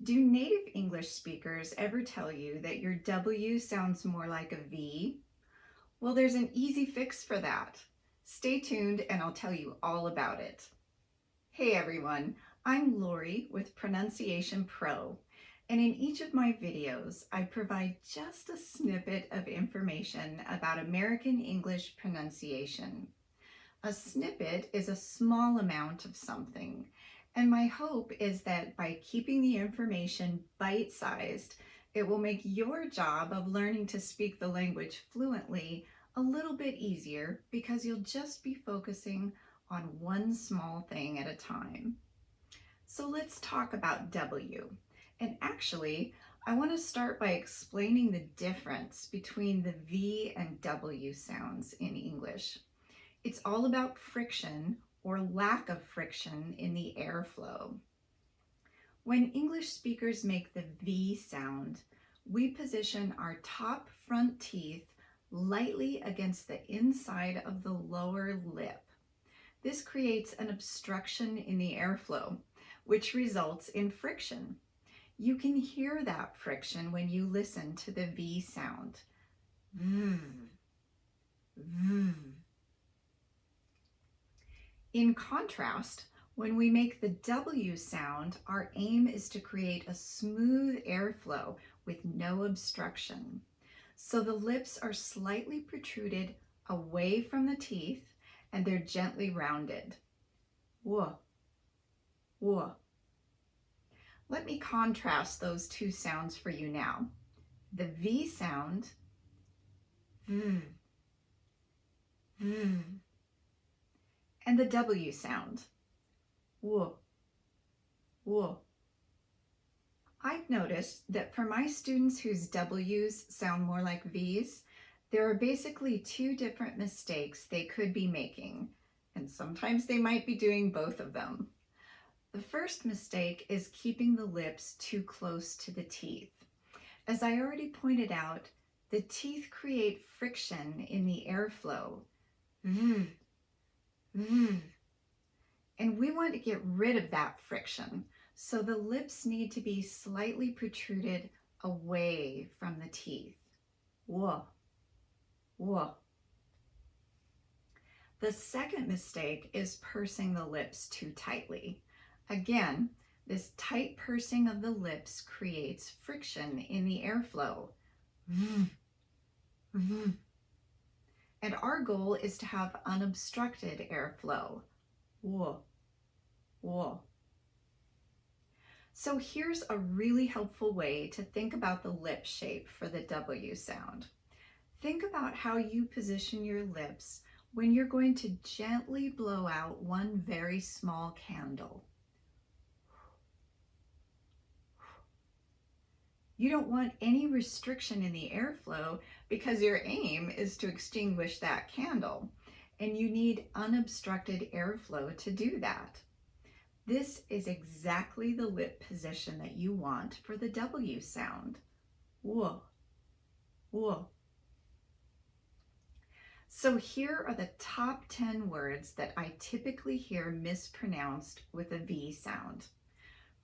Do native English speakers ever tell you that your W sounds more like a V? Well, there's an easy fix for that. Stay tuned and I'll tell you all about it. Hey everyone, I'm Lori with Pronunciation Pro, and in each of my videos, I provide just a snippet of information about American English pronunciation. A snippet is a small amount of something, and my hope is that by keeping the information bite-sized, it will make your job of learning to speak the language fluently a little bit easier because you'll just be focusing on one small thing at a time. So let's talk about W. And actually, I want to start by explaining the difference between the V and W sounds in English. It's all about friction or lack of friction in the airflow. When English speakers make the V sound, we position our top front teeth lightly against the inside of the lower lip. This creates an obstruction in the airflow, which results in friction. You can hear that friction when you listen to the V sound. V, V. In contrast, when we make the W sound, our aim is to create a smooth airflow with no obstruction. So the lips are slightly protruded away from the teeth and they're gently rounded. W, W. Let me contrast those two sounds for you now. The V sound, V, V. And the W sound, W, W. I've noticed that for my students whose W's sound more like V's, there are basically two different mistakes they could be making, and sometimes they might be doing both of them. The first mistake is keeping the lips too close to the teeth. As I already pointed out, the teeth create friction in the airflow. And we want to get rid of that friction, so the lips need to be slightly protruded away from the teeth. W, W. The second mistake is pursing the lips too tightly. Again, this tight pursing of the lips creates friction in the airflow. And our goal is to have unobstructed airflow. W, W. So here's a really helpful way to think about the lip shape for the W sound. Think about how you position your lips when you're going to gently blow out one very small candle. You don't want any restriction in the airflow because your aim is to extinguish that candle, and you need unobstructed airflow to do that. This is exactly the lip position that you want for the W sound. W, W. So here are the top 10 words that I typically hear mispronounced with a V sound.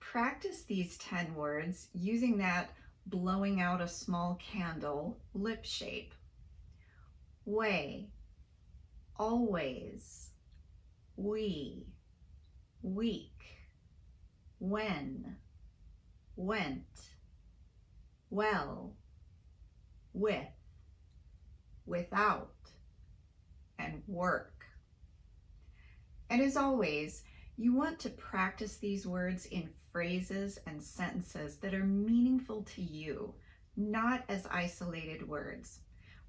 Practice these 10 words using that blowing out a small candle lip shape. Way, always, we, week, when, went, well, with, without, and work. And as always, you want to practice these words in phrases and sentences that are meaningful to you, not as isolated words.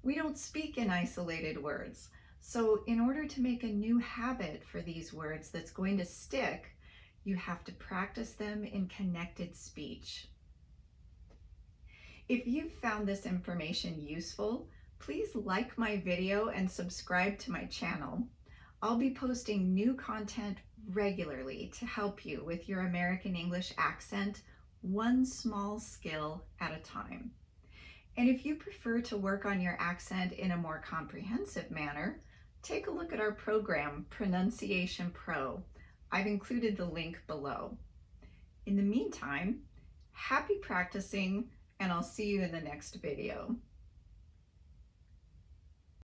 We don't speak in isolated words, so in order to make a new habit for these words that's going to stick, you have to practice them in connected speech. If you've found this information useful, please like my video and subscribe to my channel. I'll be posting new content regularly to help you with your American English accent, one small skill at a time. And if you prefer to work on your accent in a more comprehensive manner, take a look at our program, Pronunciation Pro. I've included the link below. In the meantime, Happy practicing, and I'll see you in the next video.